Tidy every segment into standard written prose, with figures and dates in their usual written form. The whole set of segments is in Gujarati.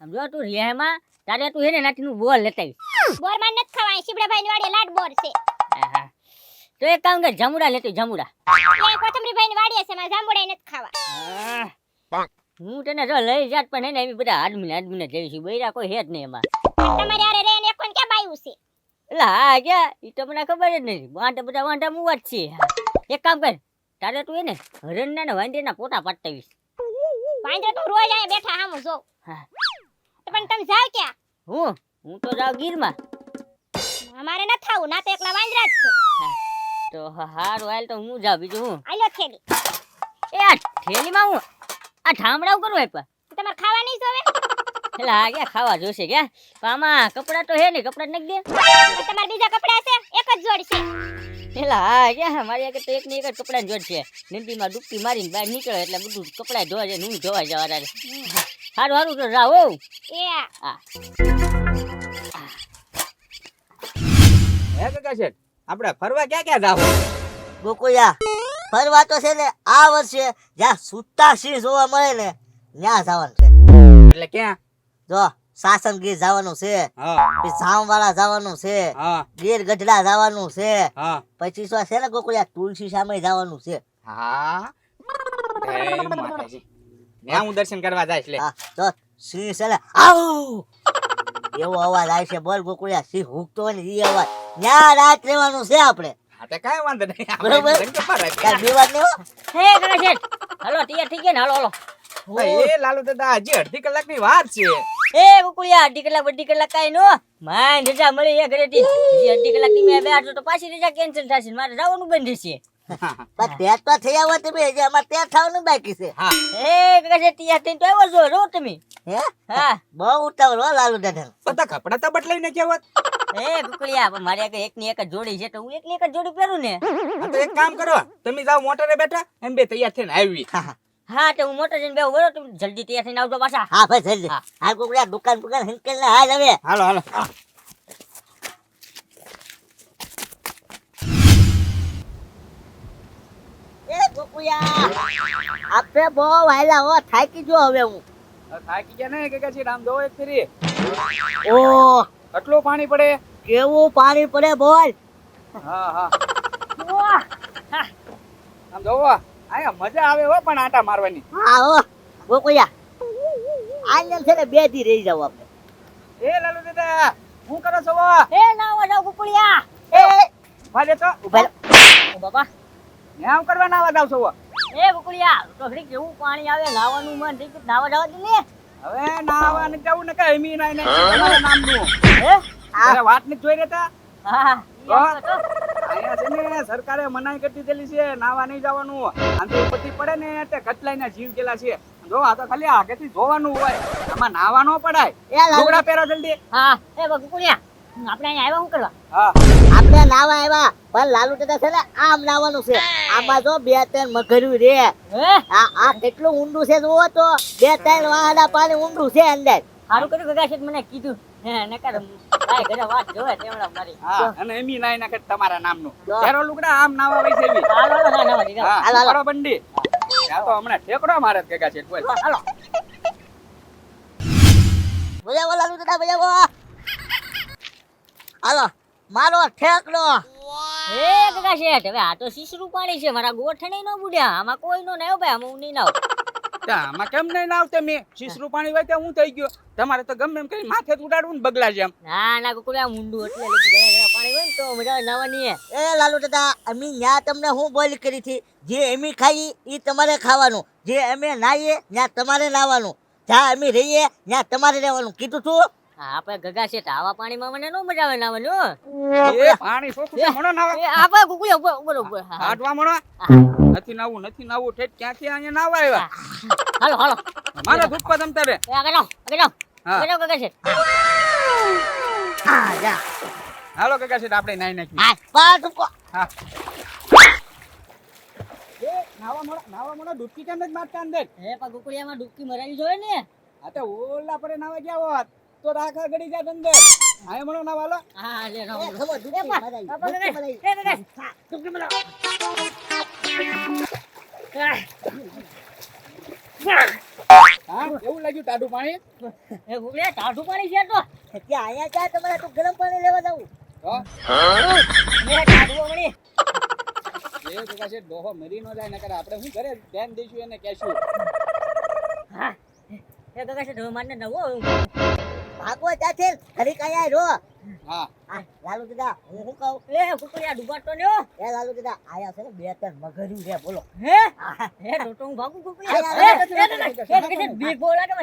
સમજો તું રેહમાં તારે તું હેને નાટીનું બોલ લેતા આવી. બોર માં નથી ખવાય શીબડા ભાઈ ની વાડી લાડ બોર છે. આહા. તો એક કામ કર જામુડા લેતો જમુડા. એટલે કોથમરી ભાઈ ની વાડી છે માં જાંબુડા નથી ખાવા. હું તને જો લઈ જાત પણ એને એવી બધા આદમીને જેવી છે બૈરા કોઈ હે જ નહીં એમાં. તમારે આરે રે ને કોણ કે બાયું છે. એટલે હા ક્યાં ઈ તો મને ખબર જ નથી વાંઢા મુવા જ છે. એક કામ કર તારે તું એને હરણના ને વાંદરના પોતા પાડતા આવીશ. વાંદરો તું રોજ આયા બેઠા હામું જો. હા. તો પણ તમે જાવ ક્યાં? હું તો જાઉં ગીરમાં. અમારે ન થાવું ના તો એકલા વાંદરા જ છો. તો હારું હાલ તો હું જાઉં બીજું હું. આલ્યો થેલી. એ આ થેલીમાં હું આ ઠામડાવ કરું આપ્યા. તમારે ખાવા નહીં જોવે? એટલે આ ક્યાં ખાવા જોશે ક્યાં પણ આમાં કપડાં તો હે ને કપડાં નાખી દે. તમારે બીજા કપડા છે એક જ જોડ છે. એટલે હા ક્યાં મારી આગળ તો એક ને એક જ કપડાં જોડ છે. નદીમાં ડૂબકી મારીને બહાર નીકળે એટલે બધું કપડાં ધોવા જાય હું ધોવા જવા તારે. હારું તો જાઓ. એ હા હે કાકા શેઠ આપણે ફરવા ક્યાં જાવ? ગોકુળિયા ફરવા તો છે ને આ વર્ષે જ્યાં સુતા સિંહ જોવા મળે ને ત્યાં જવાનું છે. એટલે ક્યાં? જો સાસણ ગીર જવાનું છે, હા પછી જામવાળા જવાનું છે, હા ગીર ગઢડા જવાનું છે, હા પછી શું છે ને ગોકુળિયા તુલસી સામે જવાનું છે. હા જય માતાજી. ત્યાં હું દર્શન કરવા જઈશ લે. હા તો સિંહ છે ને આવ એવો અવાજ આવે છે. બોલ ગોકુળિયા સિંહ હુકતો હોય ને ઈ અવાજ ત્યાં રાત રહેવાનું છે આપણે. હા તો કાંઈ વાંધો નહીં. બરોબર. આપણે ધંધો પર જ. કાંઈ બીવાત નહીં હો. હે કાકા શેઠ હાલો તૈયાર થઈ ગયા ને હાલો. એ લાલુ દાદા હજી અડધી કલાકની વાર છે. એ કુકુલિયા અડધી કલાક કાઈ નો માન રજા મળી એ ઘરેથી હજી અડધી કલાક ની મેં બેઠો તો પાછી રજા કેન્સલ થશે મારે જવાનું બંધ થશે. પણ ત્યાં તો થઈ આવો તમે હજી અમારે ત્યાં થવાનું બાકી છે. હા એ કાકા શેઠ તૈયાર થઈને તો આવ્યો છો રો તમે. હે હા બહુ ઉતાવળ હો લાલુ દાદા. બધા કપડા તો બદલાઈને કેવત. એ કુકુલિયા પણ મારી આગળ એક ની એક જ જોડી છે તો હું એક ની એક જ જોડી પહેરું ને. હા તો એક કામ કરો તમે જાઓ મોટરે બેઠા એમ બે તૈયાર થઈને આવી. હા તો હું મોટર જઈને બેહું બરો તમે જલ્દી તૈયાર થઈને આવજો પાછા. હા ભાઈ જલ્દી. હા. હા ગોકુળિયા દુકાન હિંકેલ ને હાલ હવે. હાલો હાલો. એ ગોકુળિયા આપણે બહુ વાયલા હો થાકી જો હવે હું. થાકી ગયા ને કાકા છે આમ જોવો એક ફેરી. ઓ કેટલું પાણી પડે. કેવું પાણી પડે બોલ. હા હા આમ જોવો આયા મજા આવે હો પણ આટા મારવાની. હા હો ગોકુળિયા આને છે ને બે દી રહી જાવ આપણે. એ લાલુ દાદા હું કરો છો? એ ના આવા જાવ કુકુલિયા. એ ભાલે તો ઉભા રહો. ઓ બાબા ન્યામ કરવા ના આવા છો. એ કુકુલિયા તો ઘડીક જેવું પાણી આવે નાવાનું મન થઈ ગયું નાવા જવા દે ને. હવે ના આવા ને જવું ને કઈ એમી ના તમારા નામનું. હે અરે વાત ને જોઈ રહેતા. હા અહીંયા છે ને સરકારે મનાઈ કરી દીધેલી છે નાવા નહીં જવાનું. આમ તો ઉપરથી પડે ને એટલે કટલાઈના જીવ ગયેલા છે. જો આ તો ખાલી આગેથી જોવાનું હોય આમાં નાવા ન પડાય. એ લાલુ લુગડા પહેરો જલ્દી. હા એ કુકુલિયા આપણે અહીંયા આવ્યા શું કરવા? હા આપણે નાવા આવ્યા પણ લાલુ દાદા છે ને આમ નાવાનું છે. આમાં જો બે ત્રણ મગર્યું રે. હે આ કેટલું ઊંડું છે જોવો તો. બે ત્રણ વાહડા પાણી ઊંડું છે અંદર. સારું કર્યું કાકા શેઠ મને કીધું. હે નકર ભાઈ ઘરે વાત જોવે તેવડા મારી. હા અને એમી નાઈ નાખે તમારા નામનું. જો. પહેરો લુગડા આમ નાવા વઈ છે એવી. હાલો હાલો ના નવા દીધા. હા હાલો, હાલો. કરો બંડી. ત્યાં તો હમણાં ઠેકડો મારે જ કાકા છે બોલ. હાલો બોલાવો લાલુ દાદા બોલાવો. હાલો મારો ઠેકડો. એ કાકા શેઠ હવે આ તો શીશરું પાણી છે મારા ગોઠણે ન બુડ્યા આમાં કોઈ નો ના ભાઈ આમાં હું નહીં નાવ. આમાં કેમ નહીં નાવ તમે? શીશરું પાણી હોય ત્યાં હું થઈ ગયો. તમારે તો ગમે એમ કરી માથે ઉડાડવું ને બગલા જેમ. ના કુકુલિયા મુંડું એટલે લગી ઘણા પાણી હોય ને તો મજા આવે નાવાની. એ લાલુ દાદા અમે ન્યા તમને હું બોલ કરી હતી. જે એમી ખાઈ ઈ તમારે ખાવાનું, જે અમે નાઈએ ત્યાં તમારે નાવાનું, જ્યાં અમે રહીએ ત્યાં તમારે રહેવાનું કીધું તું. હા આપણે ગગા શેઠ આવા પાણીમાં મને નો મજા આવે નાવાની. એ પાણી સોખું છે મણો નાવા. એ આપણે કુકુલિયા ઉપર ઉપર ઉપર. હા કાઢવા મણો. નથી નાવું ઠેઠ ક્યાંથી અહીંયા નાવા આવ્યા. હાલો હાલો મારા ધૂપ પર તમતારે. એ આગળ જાઓ હા. આગળ જાઓ કાકા શેઠ. હા જા હાલો કાકા છે આપણે નાઈ નાખી. હા પાટ ઉકો. હા એ નાવા મણો ડૂબકી કેમ જ મારતા અંદર. એ પણ કુકુલિયામાં ડૂબકી મરાવી જોઈએ ને. આ તો ઓલા પરે નાવા ગયા હોત તો રાખા ગડી જાત અંદર. આય મણો નાવા લો. હા લે રાવ. ખબર દુખી મરાઈ, દુખી મરાઈ. એ કાકા ડૂબકી મરાવ. હા એવું લાગ્યું ગયું ટાઢું પાણી એ ગુગળિયા ટાઢું પાણી છે તો ત્યાં અહીંયા ક્યાં તમારે તું ગરમ પાણી લેવા જાવું હો મે ટાઢું મણી એ કાકા છે ડોહો મરી ન જાય નકર આપણે શું ઘરે ધ્યાન દઈશું એને કહેશું હા એ કાકા છે ઢો મારને નવો ભાગવો ત્યાંથી ઘડી કયા રો હા આ લાલુ દાદા હું શું કહું એ ગુગળિયા ડૂબાતો ને હો એ લાલુ દાદા આયા છે ને બે ત્રણ મગર્યું છે બોલો હે હે ડોટો હું ભાગું ગુગળિયા આ, આ, એ કાકા છે બી બોલા કે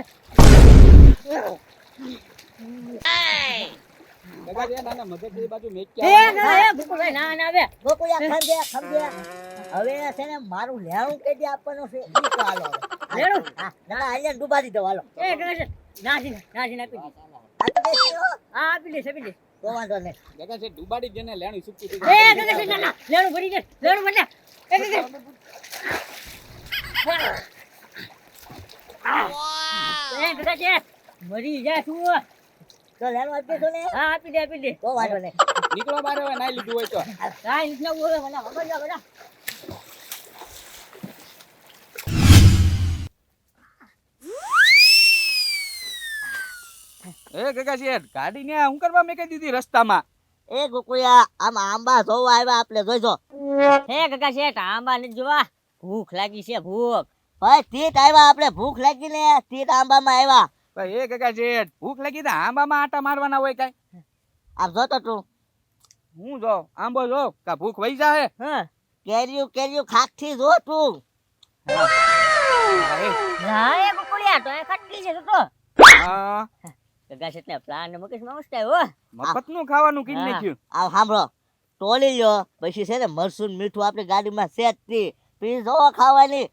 કાકા છે નાના મગજ એ બાજુ મેચ એ ના એ ગુગળિયા ના ના આવે ગોકુળિયા ખમજે હવે છે ને મારું લેણું કેદી આપવાનું છે ઈ તો હાલો હવે. લેણું? હા ના અહીંયા ડૂબા દીધો હાલો એ કાકા છે નાજી આપી દે આ તો બેસી રહો. હા આપી દે તો વાંધો નહીં કાકા છે ડુબાડી જેને લેણું સુકતી થઈ એ કાકા છે ના ના લેણું ભરી દે લેણું ભરી દે એ કાકા છે મરી જા શું તો લેણું આપી દો ને હા આપી દે તો વાંધો નહીં નીકળો બાર હવે નાઈ લીધું હોય તો કાઈ નીકળો બોલે મને ખબર જા બેટા એ કાકા છે ગાડી ને હું કરવા મેં કહી દીધી રસ્તામાં એ ગોકુળિયા આમ આંબા જોવા આવ્યા આપણે જોઈજો હે કાકા શેઠ આંબા ને જોવા ભૂખ લાગી છે ભૂખ ભાઈ તીત આવ્યા આપણે ભૂખ લાગી ને તીત આંબામાં આવ્યા ભાઈ એ કાકા છે ભૂખ લાગી તો આંબામાં આટા મારવાના હોય કાઈ આમ જોતો તું હું જો આંબો જો કા ભૂખ વહી જાહે હા કેર્યું ખાખથી જો તું ના એ બકુડિયા તો એ ખટકી છે તો હા કાકા શેઠ ને પ્લાન ને મગજ માં મસ્ત આવ્યો મફત નું ખાવાનું કીધું હા. નાખ્યું આમ સાંભળો ટોલી લ્યો પછી છે ને મરસું ને મીઠું આપણી ગાડીમાં સેટ થી પછી જોવો ખાવાની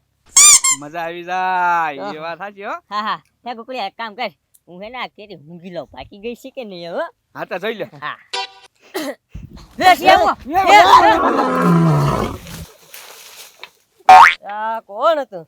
મજા આવી જાય એ વાત સાચી હો હા હા હે બકુડિયા એક કામ કર હું હે ના કેરી ઊંઘી લઉં બાકી ગઈ છે કે નહીં હો હા તો જોઈ લે હા લે શેવો આ કોણ હતું